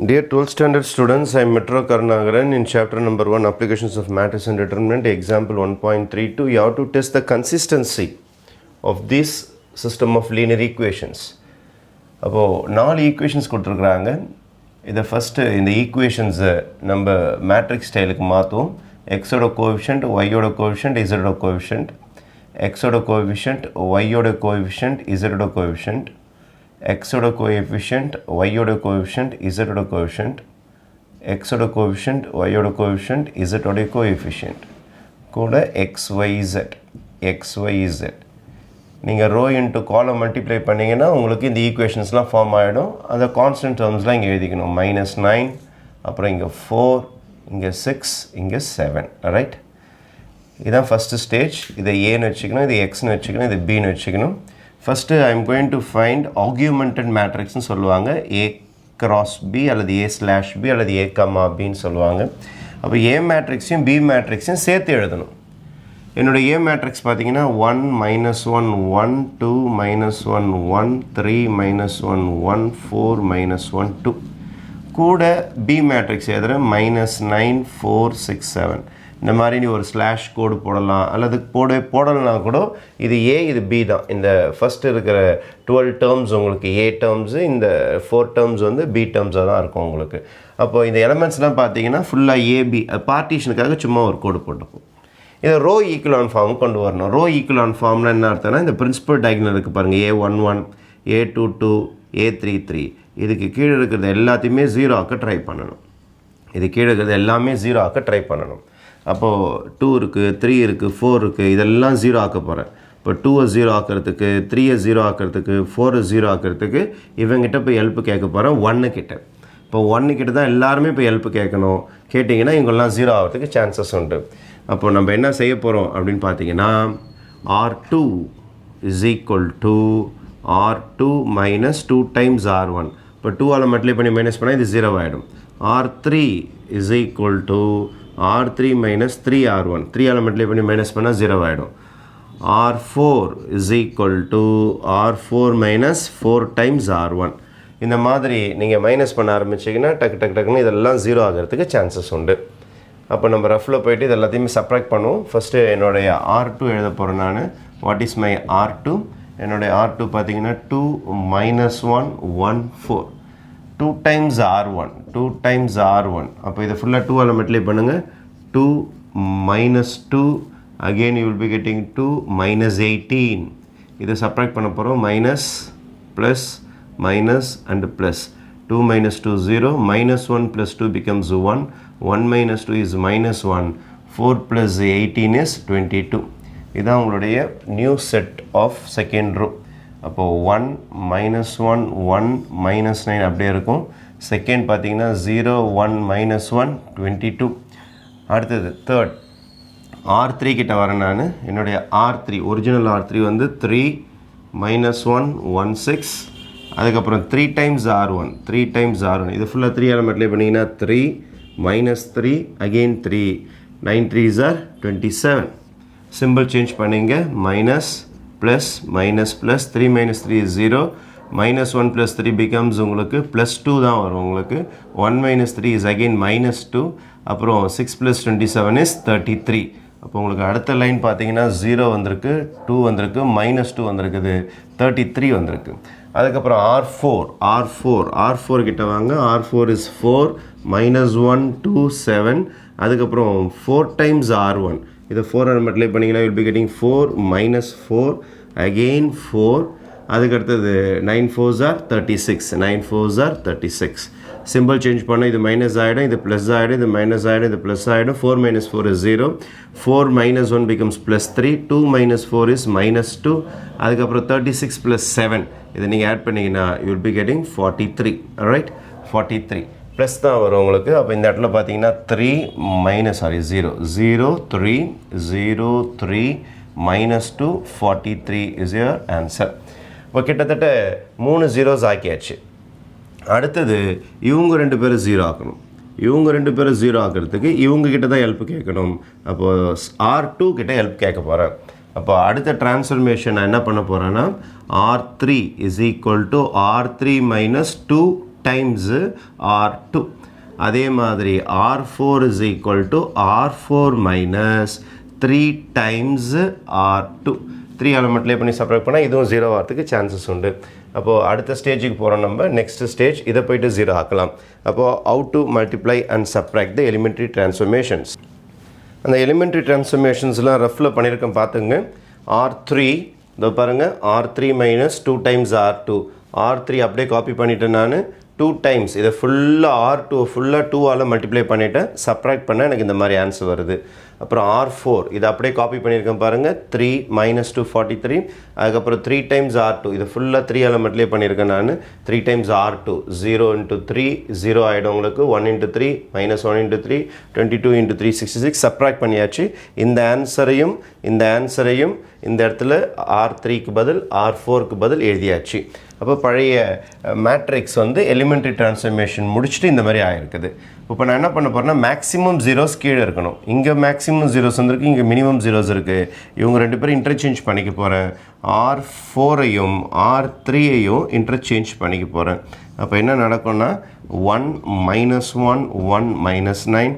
Dear 12th standard students, I am Metro Karnagaran in chapter number 1 applications of matrix and determinant example 1.32. You have to test the consistency of this system of linear equations. அப்போ 4 equations கொடுத்துருக்குறாங்க. இதை first இந்த ஈக்குவேஷன்ஸை நம்ம matrix ஸ்டைலுக்கு மாற்றுவோம். எக்ஸோட coefficient, ஒய்யோட coefficient, இசடோட coefficient, எக்ஸோட கோஎஃபிஷியன்ட், ஒய்யோட கோஎஃபிஷியன்ட், இசடோட கோஎஃபிஷியன்ட், எக்ஸோட கோஎஃபிஷியன்ட், ஒய்யோட கோஎஃபிஷியன்ட், இசடோட கோஎஃபிஷியன்ட், எக்ஸோட கோஎஃபிஷியன்ட், ஒய்யோட கோஎஃபிஷியன்ட், இசட்டோட கோஎஃபிஷியன்ட் கூட XYZ. நீங்கள் ரோ இன்ட்டு காலம் மல்டிப்ளை பண்ணிங்கன்னா உங்களுக்கு இந்த ஈக்குவேஷன்ஸ்லாம் ஃபார்ம் ஆகிடும். அந்த கான்ஸ்டன்ட் டேர்ம்ஸ்லாம் இங்கே எழுதிக்கணும். -9, அப்புறம் இங்கே 4, இங்கே 6, இங்கே 7. ரைட், இதுதான் ஃபஸ்ட்டு ஸ்டேஜ். இதை ஏன்னு வச்சுக்கணும், இது எக்ஸ்னு வச்சுக்கணும், இது பின்னு வச்சுக்கணும். First I am going to find augmented மேட்ரிக்ஸ்னு சொல்லுவாங்க. A cross B அல்லது A/B அல்லது A, Bன்னு சொல்லுவாங்க. அப்போ A மேட்ரிக்ஸையும் B மேட்ரிக்ஸையும் சேர்த்து எழுதணும். என்னோடய A மேட்ரிக்ஸ் பார்த்தீங்கன்னா 1 -1 1 2 -1 1 3 -1 1 4 -1 2 கூட B மேட்ரிக்ஸ் எழுதுகிறேன் -9 4 6 7. இந்த மாதிரி நீ ஒரு ஸ்லாஷ் கோடு போடலாம் அல்லது போடலைனா கூட இது A இது B தான். இந்த ஃபஸ்ட்டு இருக்கிற 12 டேர்ம்ஸ் உங்களுக்கு A டேர்ம்ஸு, இந்த 4 டேர்ம்ஸ் வந்து B டேர்ம்ஸாக தான் இருக்கும் உங்களுக்கு. அப்போது இந்த எலமெண்ட்ஸ்லாம் பார்த்தீங்கன்னா ஃபுல்லாக AB பார்ட்டிஷனுக்காக சும்மா ஒரு கோடு போட்டுப்போம். இதை ரோ ஈக்குவலான் ஃபார்ம் கொண்டு வரணும். ரோ ஈக்குவலான் ஃபார்ம்னா என்ன அர்த்தம்னா, இந்த பிரின்சிபல் டயகனல் இருக்குது பாருங்கள், A11 A22 A33, இதுக்கு கீழே இருக்கிறது எல்லாத்தையுமே 0 ஆக்க ட்ரை பண்ணணும். இது கீழே இருக்கிறது எல்லாமே 0 ஆக்க ட்ரை பண்ணணும். அப்போது 2 இருக்குது, 3 இருக்குது, 4 இருக்குது, இதெல்லாம் 0 ஆக்க போகிறேன். இப்போ 2-ஐ 0 ஆக்கிறதுக்கு, 3-ஐ 0 ஆக்கிறதுக்கு, 4-ஐ 0 ஆக்கிறதுக்கு இவங்கிட்ட போய் ஹெல்ப்பு கேட்க போகிறேன் 1 கிட்ட. இப்போ 1 கிட்ட தான் எல்லாருமே போய் ஹெல்ப்பு கேட்கணும். கேட்டிங்கன்னா இவங்கெல்லாம் 0 ஆகிறதுக்கு சான்சஸ் உண்டு. அப்போது நம்ம என்ன செய்ய போகிறோம் அப்படின்னு பார்த்தீங்கன்னா, R2 is equal to R2 minus 2 times R1. இப்போ 2ஆல் மல்டிப்ளை பண்ணி மைனஸ் பண்ணால் இது 0 ஆகிடும். R3 is equal to R3 minus 3R1. 3ஆல் மல்டிப்ளை பண்ணி மைனஸ் பண்ணால் 0 ஆகிடும். R4 is equal to R4 minus 4 times R1. இந்த மாதிரி நீங்கள் மைனஸ் பண்ண ஆரம்பிச்சிங்கன்னா டக்குன்னு இதெல்லாம் 0 ஆகிறதுக்கு சான்சஸ் உண்டு. அப்போ நம்ம ரஃபில் போய்ட்டு இது எல்லாத்தையுமே சப்ராக்ட் பண்ணுவோம். ஃபஸ்ட்டு என்னுடைய R2 எழுத போகிறேன் நான். What is my R2? என்னுடைய R2 பார்த்தீங்கன்னா 2 -1 1 4 2 times R1 2 times R1. அப்போ இதை ஃபுல்லாக 2ஆல் மல்டிப்ளை பண்ணுங்கள். 2 -2 again you will be getting 2 -18. இதை சப்ராக்ட் பண்ண போகிறோம். Minus plus minus and plus. 2 - 2 0, -1 + 2 becomes 1, 1 - 2 is -1, 4 + 18 is 22. இதுதான் உங்களுடைய new set of second row. அப்போது 1 -1 1 -9 அப்படியே இருக்கும். செகண்ட் பார்த்தீங்கன்னா 0 1 -1 22. அடுத்தது தேர்ட் R3 கிட்ட வரேன் நான். என்னுடைய R3 ஒரிஜினல் R3 வந்து 3 -1 1 6. அதுக்கப்புறம் 3 times R1 3 times R1. இது ஃபுல்லாக 3ஆல் மல்டிப்ளை பண்ணிங்கன்னா 3 -3 again 3 9 3s are 27. Simple change பண்ணிங்க. Minus plus minus plus 3 - 3 is 0, -1 + 3 becomes உங்களுக்கு +2 தான் வரும் உங்களுக்கு. 1 - 3 is again -2. அப்புறம் 6 + 27 is 33. அப்போ உங்களுக்கு அடுத்த லைன் பார்த்தீங்கன்னா 0 வந்திருக்கு, 2 வந்திருக்கு, -2 வந்திருக்குது, 33 வந்திருக்கு. அதுக்கப்புறம் R4 கிட்ட வாங்க. R4 is 4 -1 2 7. அதுக்கப்புறம் 4 times R1. இதை 4ஆல் மல்டிப்ளை பண்ணிங்கன்னா you'll be getting 4 -4 again 4. அதுக்கடுத்தது 9 4s are 36. 9 4s are 36. Simple change பண்ண இது மைனஸ் ஆகிடும், இது ப்ளஸ் ஆகிடும், இது மைனஸ் ஆகிடும், இது ப்ளஸ் ஆகிடும். 4 - 4 is 0, 4 - 1 becomes +3, 2 - 4 is -2. அதுக்கப்புறம் 36 + 7 இதை நீங்கள் ஆட் பண்ணிங்கன்னா you will be getting 43. Right, 43 plus தான் வரும் உங்களுக்கு. அப்போ இந்த இடத்துல பார்த்தீங்கன்னா 3 -0 0 3 0 3 -2 43 is your answer. இப்போ கிட்டத்தட்ட 3 zeros ஆக்கியாச்சு. அடுத்தது இவங்க 2 பேரும் 0 ஆக்கணும். இவங்க 2 பேரும் 0 ஆக்கிறதுக்கு இவங்க கிட்ட தான் ஹெல்ப் கேட்கணும். அப்போது R2 கிட்ட ஹெல்ப் கேட்க போகிறேன். அப்போ அடுத்த டிரான்ஸ்ஃபர்மேஷன் நான் என்ன பண்ண போகிறேன்னா, R3 is equal to R3 - 2 times R2. அதே மாதிரி R4 is equal to R4 minus 3 times R2. 3 எலிமெண்ட்லேயே பண்ணி சப்ராக்ட் பண்ணால் இதுவும் 0 ஆகிறதுக்கு சான்சஸ் உண்டு. அப்போது அடுத்த ஸ்டேஜுக்கு போகிறோம். நம்ம நெக்ஸ்ட் ஸ்டேஜ் இதை போய்ட்டு 0 ஆக்கலாம். அப்போது how to multiply and subtract the elementary transformations. அந்த எலிமெண்ட்ரி டிரான்ஸ்ஃபர்மேஷன்ஸ்லாம் ரஃப்பில் பண்ணியிருக்கேன் பார்த்துங்க. R3 இதோ பாருங்கள், R3 minus 2 times R2. R3 அப்படியே காப்பி பண்ணிவிட்டேன் நான். 2 times இதை ஃபுல்லாக R2 ஃபுல்லாக 2ஆல் மல்டிப்ளை பண்ணிவிட்டேன். சப்ராக்ட் பண்ணால் எனக்கு இந்த மாதிரி ஆன்சர் வருது. அப்புறம் R4 இதை அப்படியே காப்பி பண்ணியிருக்கேன் பாருங்கள். 3 minus 2 43. அதுக்கப்புறம் 3 times R2 இதை ஃபுல்லாக 3ஆல் மல்டிப்ளை பண்ணியிருக்கேன் நான். 3 times R2 0 into 3 0 ஆகிடும் உங்களுக்கு. 1 into 3 minus 1 into 3 22 into 3 66. Subtract பண்ணியாச்சு. இந்த ஆன்சரையும் இந்த இடத்துல R3க்கு பதில் R4க்கு பதில் எழுதியாச்சு. அப்போ பழைய மேட்ரிக்ஸ் வந்து எலிமெண்ட்ரி டிரான்ஸ்ஃபர்மேஷன் முடிச்சுட்டு இந்த மாதிரி ஆகிருக்குது. இப்போ நான் என்ன பண்ண போகிறேன்னா மேக்ஸிமம் ஜீரோஸ் கீழே இருக்கணும். இங்கே மேக்ஸிமம் ஜீரோஸ் வந்துருக்கு, இங்கே மினிமம் ஜீரோஸ் இருக்குது. இவங்க ரெண்டு பேரும் இன்டர்சேஞ்ச் பண்ணிக்க போகிறேன். R4ஐயும் R3ஐயும் இன்டர்சேஞ்ச் பண்ணிக்க போகிறேன். அப்போ என்ன நடக்கும்னா 1 minus 1 1 minus 9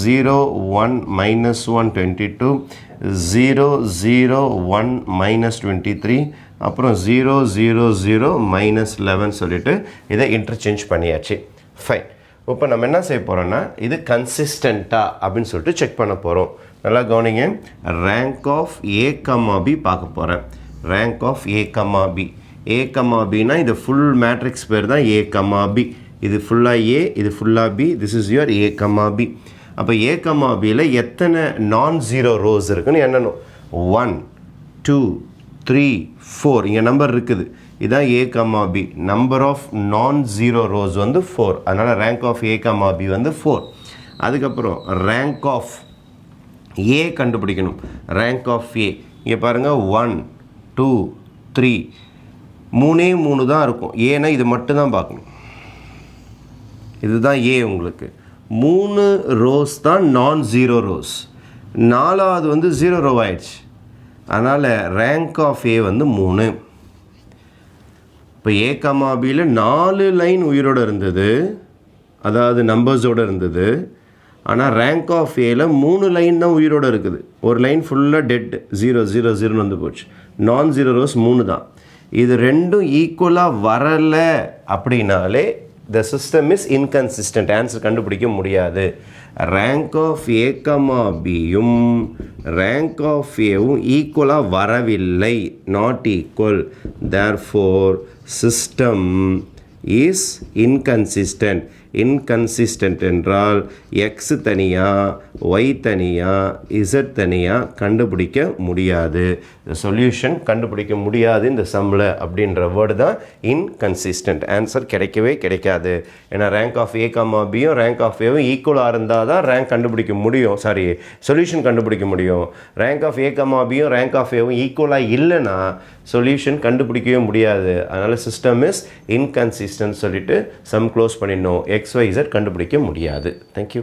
0 1 minus 1 22 0 0 1 minus 23 அப்புறம் 0 0 0 minus 11 சொல்லிட்டு இதை இன்டர்சேஞ்ச் பண்ணியாச்சு. ஃபைன். இப்போ நம்ம என்ன செய்ய போகிறோன்னா இது கன்சிஸ்டண்ட்டாக அப்படின்னு சொல்லிட்டு செக் பண்ண போகிறோம். நல்லா கவனிங்க. ரேங்க் ஆஃப் A, B பார்க்க போகிறேன். Rank of A, B. A, Bனா இது ஃபுல் மேட்ரிக்ஸ் பேர் தான் A, B. இது ஃபுல்லாக A, இது ஃபுல்லாக B. This is your A, B. அப்போ A, Bயில் எத்தனை நான் ஜீரோ ரோஸ் இருக்குன்னு எண்ணணும். 1 2 3 4 இங்கே நம்பர் இருக்குது. இதுதான் A, B. நம்பர் ஆஃப் நான் ஜீரோ ரோஸ் வந்து 4. அதனால் ரேங்க் ஆஃப் A, B வந்து 4. அதுக்கப்புறம் ரேங்க் ஆஃப் A கண்டுபிடிக்கணும். ரேங்க் ஆஃப் A இங்கே பாருங்கள் 1 2 3 3 தான் இருக்கும். ஏன்னா இது மட்டும் தான் பார்க்கணும். இதுதான் A உங்களுக்கு. 3 ரோஸ் தான் நான் ஜீரோ ரோஸ். 4வது வந்து 0 ரோ ஆயிடுச்சு. அதனால் ரேங்க் ஆஃப் A வந்து 3. இப்போ A, Bயில் 4 லைன் உயிரோடு இருந்தது, அதாவது நம்பர்ஸோடு இருந்தது. ஆனால் ரேங்க் ஆஃப் Aயில் 3 லைன் தான் உயிரோடு இருக்குது. ஒரு லைன் ஃபுல்லாக டெட் 0 0 0 வந்து போச்சு. நான் ஜீரோ ரோஸ் 3 தான். இது ரெண்டும் ஈக்குவலாக வரலை அப்படின்னாலே the system is inconsistent. Answer கண்டுபிடிக்க முடியாது. ரேங்க் ஆஃப் A, Bயும் ரேங்க் ஆஃப் Aவும் ஈக்குவலாக வரவில்லை. Not equal. therefore system is inconsistent. Inconsistent என்றால் எக்ஸ் தனியாக ஒய் தனியாக இசட் தனியாக கண்டுபிடிக்க முடியாது. சொல்யூஷன் கண்டுபிடிக்க முடியாது இந்த சம்மில் அப்படின்ற வேர்டு தான் இன்கன்சிஸ்டன்ட். ஆன்சர் கிடைக்கவே கிடைக்காது. ஏன்னா ரேங்க் ஆஃப் A, Bயும் ரேங்க் ஆஃப் Aவும் ஈக்குவலாக இருந்தால் தான் ரேங்க் கண்டுபிடிக்க முடியும். சொல்யூஷன் கண்டுபிடிக்க முடியும். ரேங்க் ஆஃப் A, Bயும் ரேங்க் ஆஃப் Aவும் ஈக்குவலாக இல்லைன்னா சொல்யூஷன் கண்டுபிடிக்கவே முடியாது. அதனால் சிஸ்டம் இஸ் இன்கன்சிஸ்டன்ட் சொல்லிட்டு சம் க்ளோஸ் பண்ணிடணும். XYZ கண்டுபிடிக்க முடியாது. தேங்க்யூ.